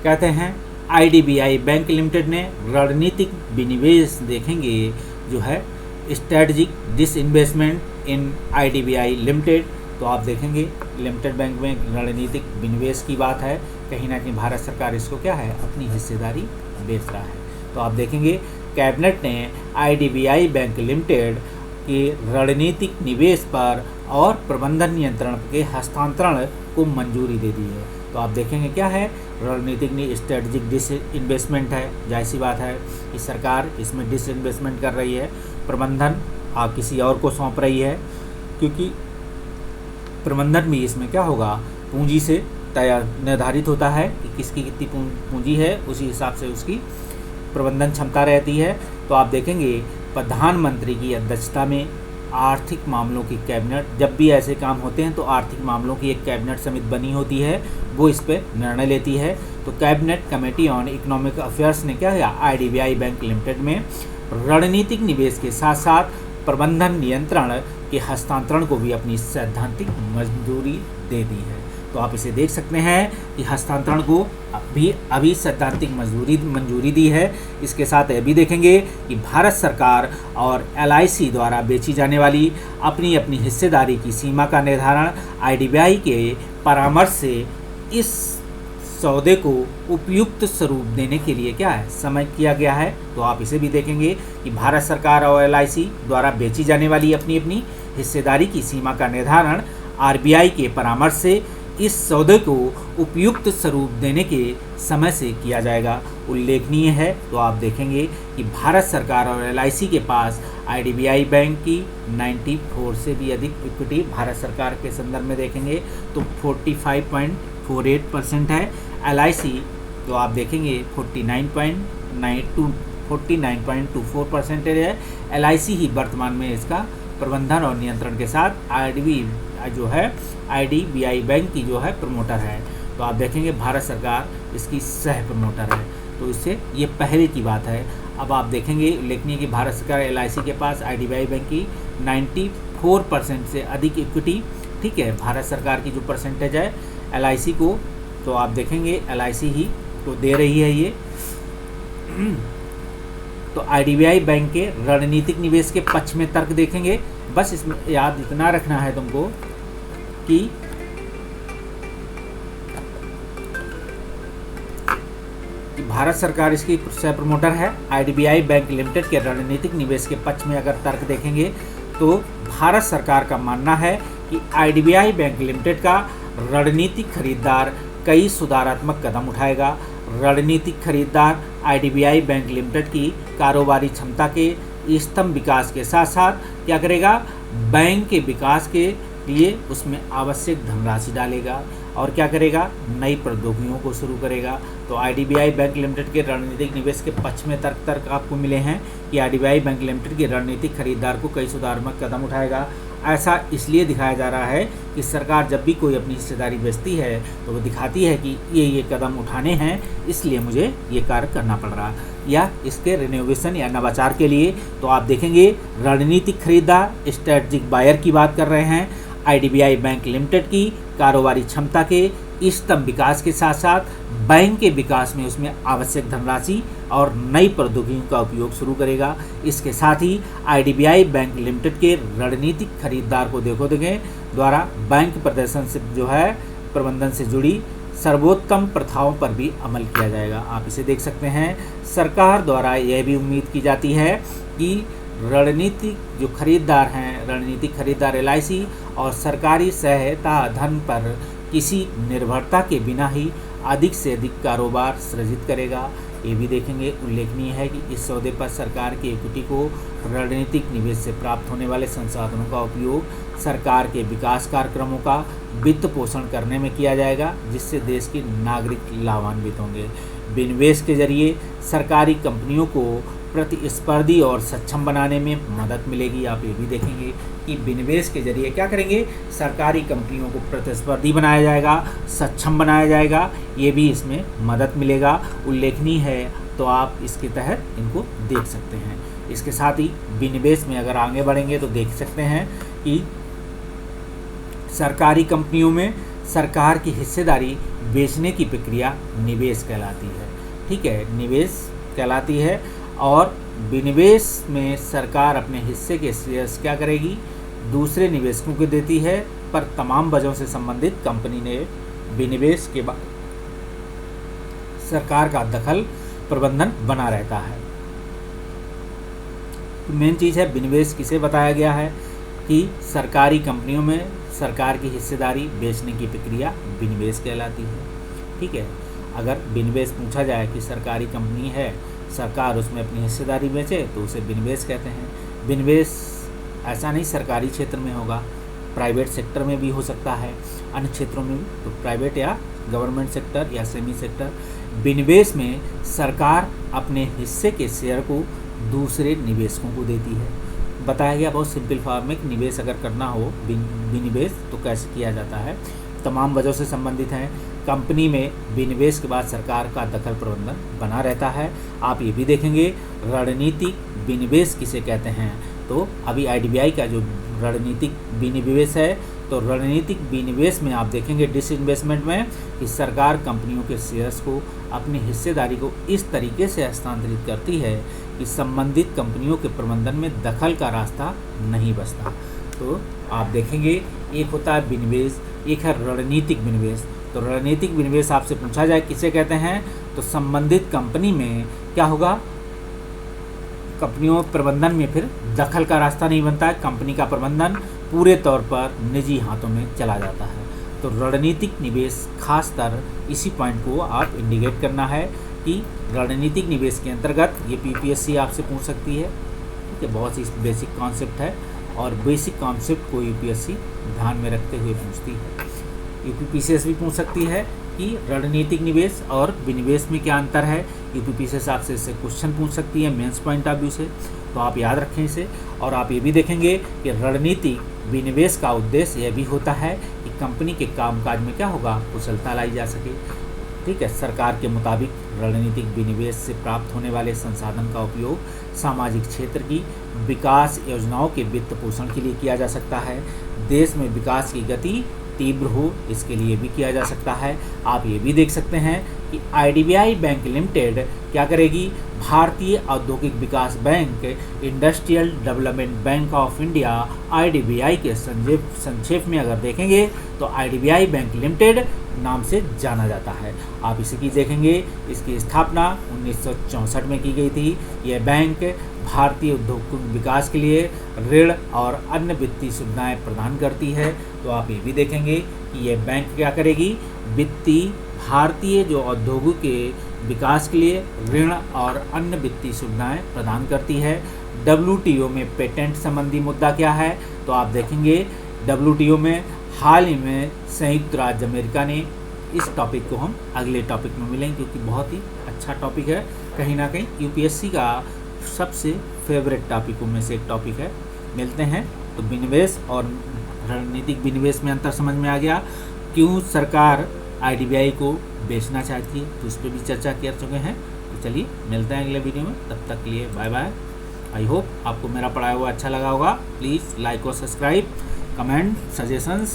कहते हैं IDBI bank limited ने रणनीतिक विनिवेश देखेंगे जो है स्ट्रेटजिक डिसइन्वेस्टमेंट इन आईडीबीआई लिमिटेड। तो आप देखेंगे लिमिटेड बैंक में रणनीतिक विनिवेश की बात है, कहीं ना कहीं भारत सरकार इसको क्या है अपनी हिस्सेदारी बेच रहा है। तो आप देखेंगे कैबिनेट ने आईडीबीआई बैंक लिमिटेड के रणनीतिक निवेश पर और प्रबंधन नियंत्रण के हस्तांतरण को मंजूरी दे दी है। तो आप देखेंगे क्या है रणनीतिक स्ट्रेटजिक डिसइन्वेस्टमेंट है, जाहिर सी बात है कि सरकार इसमें डिसइन्वेस्टमेंट कर रही है, प्रबंधन आप किसी और को सौंप रही है, क्योंकि प्रबंधन भी इसमें क्या होगा पूंजी से निर्धारित होता है कि किसकी कितनी पूंजी है, उसी हिसाब से उसकी प्रबंधन क्षमता रहती है। तो आप देखेंगे प्रधानमंत्री की अध्यक्षता में आर्थिक मामलों की कैबिनेट, जब भी ऐसे काम होते हैं तो आर्थिक मामलों की एक कैबिनेट समिति बनी होती है, वो इस पर निर्णय लेती है। तो cabinet committee on economic affairs ने क्या किया आईडीबीआई बैंक लिमिटेड में रणनीतिक निवेश के साथ साथ प्रबंधन नियंत्रण के हस्तांतरण को भी अपनी सैद्धांतिक मंजूरी दे दी है। तो आप इसे देख सकते हैं कि हस्तांतरण को अभी सैद्धांतिक मंजूरी दी है। इसके साथ यह भी देखेंगे कि भारत सरकार और एलआईसी द्वारा बेची जाने वाली अपनी अपनी हिस्सेदारी की सीमा का निर्धारण आईडीबीआई के परामर्श से इस सौदे को उपयुक्त स्वरूप देने के लिए क्या है समय किया गया है। तो आप इसे भी देखेंगे कि भारत सरकार और एलआईसी द्वारा बेची जाने वाली अपनी अपनी हिस्सेदारी की सीमा का निर्धारण आरबीआई के परामर्श से इस सौदे को उपयुक्त स्वरूप देने के समय से किया जाएगा। उल्लेखनीय है तो आप देखेंगे कि भारत सरकार और एलआईसी के पास आईडीबीआई बैंक की 94 से भी अधिक इक्विटी भारत सरकार के संदर्भ में देखेंगे तो 45.48% है। एलआईसी तो आप देखेंगे 49.24% है। एलआईसी ही वर्तमान में इसका प्रबंधन और नियंत्रण के साथ आईडीबीआई बैंक की जो है प्रमोटर है। तो आप देखेंगे भारत सरकार इसकी सह प्रमोटर है। तो इससे ये पहले की बात है। अब आप देखेंगे उल्लेखनीय कि भारत सरकार एलआईसी के पास आईडीबीआई बैंक की 94% से अधिक इक्विटी, ठीक है, भारत सरकार की जो परसेंटेज है एलआईसी को, तो आप देखेंगे एलआईसी ही तो दे रही है ये। तो आईडीबीआई बैंक के रणनीतिक निवेश के पक्ष में तर्क देखेंगे। बस इसमें याद इतना रखना है तुमको कि भारत सरकार इसकी सह प्रमोटर है। आईडीबीआई बैंक लिमिटेड के रणनीतिक निवेश के पक्ष में अगर तर्क देखेंगे तो भारत सरकार का मानना है कि आईडीबीआई बैंक लिमिटेड का रणनीतिक खरीदार कई सुधारात्मक कदम उठाएगा। रणनीतिक खरीदार आईडीबीआई बैंक लिमिटेड की कारोबारी क्षमता के स्तंभ विकास के साथ साथ क्या करेगा, बैंक के विकास के लिए उसमें आवश्यक धनराशि डालेगा और क्या करेगा, नई प्रौद्योगिकियों को शुरू करेगा। तो आईडीबीआई बैंक लिमिटेड के रणनीतिक निवेश के पक्ष में तर्क आपको मिले हैं कि आईडीबीआई बैंक लिमिटेड के रणनीतिक खरीदार को कई सुधारात्मक कदम उठाएगा। ऐसा इसलिए दिखाया जा रहा है कि सरकार जब भी कोई अपनी हिस्सेदारी बेचती है तो वो दिखाती है कि ये कदम उठाने हैं, इसलिए मुझे ये कार्य करना पड़ रहा, या इसके रिनोवेशन या नवाचार के लिए। तो आप देखेंगे रणनीतिक खरीदार स्ट्रेटजिक बायर की बात कर रहे हैं। आईडीबीआई बैंक लिमिटेड की कारोबारी क्षमता के स्तंभ विकास के साथ साथ बैंक के विकास में उसमें आवश्यक धनराशि और नई प्रौद्योगिकियों का उपयोग शुरू करेगा। इसके साथ ही आईडीबीआई बैंक लिमिटेड के रणनीतिक खरीदार को देखें द्वारा बैंक प्रदर्शन से जो है प्रबंधन से जुड़ी सर्वोत्तम प्रथाओं पर भी अमल किया जाएगा। आप इसे देख सकते हैं। सरकार द्वारा यह भी उम्मीद की जाती है कि रणनीतिक जो खरीदार हैं, रणनीतिक खरीदार एलआईसी और सरकारी सहायता धन पर किसी निर्भरता के बिना ही अधिक से अधिक कारोबार सृजित करेगा। ये भी देखेंगे। उल्लेखनीय है कि इस सौदे पर सरकार की इक्विटी को रणनीतिक निवेश से प्राप्त होने वाले संसाधनों का उपयोग सरकार के विकास कार्यक्रमों का वित्त पोषण करने में किया जाएगा, जिससे देश के नागरिक लाभान्वित होंगे। विनिवेश के जरिए सरकारी कंपनियों को प्रतिस्पर्धी और सक्षम बनाने में मदद मिलेगी। आप ये भी देखेंगे कि विनिवेश के जरिए क्या करेंगे, सरकारी कंपनियों को प्रतिस्पर्धी बनाया जाएगा, सक्षम बनाया जाएगा, ये भी इसमें मदद मिलेगा। उल्लेखनीय है तो आप इसके तहत इनको देख सकते हैं। इसके साथ ही विनिवेश में अगर आगे बढ़ेंगे तो देख सकते हैं कि सरकारी कंपनियों में सरकार की हिस्सेदारी बेचने की प्रक्रिया निवेश कहलाती है। ठीक है, निवेश कहलाती है। और विनिवेश में सरकार अपने हिस्से के शेयर्स क्या करेगी, दूसरे निवेशकों को देती है, पर तमाम वजहों से संबंधित कंपनी ने विनिवेश के बाद सरकार का दखल प्रबंधन बना रहता है। तो मेन चीज़ है विनिवेश किसे बताया गया है कि सरकारी कंपनियों में सरकार की हिस्सेदारी बेचने की प्रक्रिया विनिवेश कहलाती है। ठीक है, अगर विनिवेश पूछा जाए कि सरकारी कंपनी है, सरकार उसमें अपनी हिस्सेदारी बेचे तो उसे विनिवेश कहते हैं। विनिवेश ऐसा नहीं सरकारी क्षेत्र में होगा, प्राइवेट सेक्टर में भी हो सकता है, अन्य क्षेत्रों में भी। तो प्राइवेट या गवर्नमेंट सेक्टर या सेमी सेक्टर, विनिवेश में सरकार अपने हिस्से के शेयर को दूसरे निवेशकों को देती है। बताया गया बहुत सिंपल फॉर्म में कि निवेश अगर करना हो विनिवेश तो कैसे किया जाता है, तमाम वजहों से संबंधित हैं। कंपनी में विनिवेश के बाद सरकार का दखल प्रबंधन बना रहता है। आप ये भी देखेंगे रणनीतिक विनिवेश किसे कहते हैं। तो अभी आईडीबीआई का जो रणनीतिक विनिवेश है, तो रणनीतिक विनिवेश में आप देखेंगे डिसइन्वेस्टमेंट में कि सरकार कंपनियों के शेयर्स को अपनी हिस्सेदारी को इस तरीके से हस्तांतरित करती है कि संबंधित कंपनियों के प्रबंधन में दखल का रास्ता नहीं बचता। तो आप देखेंगे एक होता है विनिवेश, एक है रणनीतिक विनिवेश। तो रणनीतिक विनिवेश आपसे पूछा जाए किसे कहते हैं, तो संबंधित कंपनी में क्या होगा, कंपनियों प्रबंधन में फिर दखल का रास्ता नहीं बनता है, कंपनी का प्रबंधन पूरे तौर पर निजी हाथों में चला जाता है। तो रणनीतिक निवेश खासतर इसी पॉइंट को आप इंडिकेट करना है कि रणनीतिक निवेश के अंतर्गत ये यूपीएससी आपसे पूछ सकती है। ठीक है, बहुत ही बेसिक कॉन्सेप्ट है और बेसिक कॉन्सेप्ट को यूपीएससी ध्यान में रखते हुए पूछती है। यूपीपीसीएस भी पूछ सकती है कि रणनीतिक निवेश और विनिवेश में क्या अंतर है। यूपीपीसीएस आपसे इससे क्वेश्चन पूछ सकती है मेंस पॉइंट ऑफ व्यू से, तो आप याद रखें इसे। और आप ये भी देखेंगे कि रणनीतिक विनिवेश का उद्देश्य यह भी होता है कि कंपनी के कामकाज में क्या होगा, कुशलता लाई जा सके। ठीक है, सरकार के मुताबिक रणनीतिक विनिवेश से प्राप्त होने वाले संसाधन का उपयोग सामाजिक क्षेत्र की विकास योजनाओं के वित्त पोषण के लिए किया जा सकता है। देश में विकास की गति तीव्र हो इसके लिए भी किया जा सकता है। आप ये भी देख सकते हैं कि आईडीबीआई बैंक लिमिटेड क्या करेगी, भारतीय औद्योगिक विकास bank, industrial development bank of India, IDBI के संक्षेप में अगर देखेंगे तो आईडीबीआई बैंक लिमिटेड नाम से जाना जाता है। आप इसी की देखेंगे, इसकी स्थापना 1964 में की गई थी। यह बैंक भारतीय उद्योग विकास के लिए ऋण और अन्य वित्तीय सुविधाएं प्रदान करती है। तो आप ये भी देखेंगे कि यह बैंक क्या करेगी, वित्तीय भारतीय जो उद्योगों के विकास के लिए ऋण और अन्य वित्तीय सुविधाएं प्रदान करती है। डब्ल्यूटीओ में पेटेंट संबंधी मुद्दा क्या है, तो आप देखेंगे डब्ल्यूटीओ में हाल ही में संयुक्त राज्य अमेरिका ने इस टॉपिक को हम अगले टॉपिक में मिलेंगे, क्योंकि बहुत ही अच्छा टॉपिक है, कहीं ना कहीं यूपीएससी का सबसे फेवरेट टॉपिकों में से एक टॉपिक है। मिलते हैं। तो विनिवेश और रणनीतिक विनिवेश में अंतर समझ में आ गया, क्यों सरकार आईडीबीआई को बेचना चाहती है, तो उस पर भी चर्चा कर चुके हैं। तो चलिए मिलते हैं अगले वीडियो में, तब तक के लिए बाय बाय। आई होप आपको मेरा पढ़ाया हुआ अच्छा लगा होगा। प्लीज़ लाइक और सब्सक्राइब, कमेंट, सजेशंस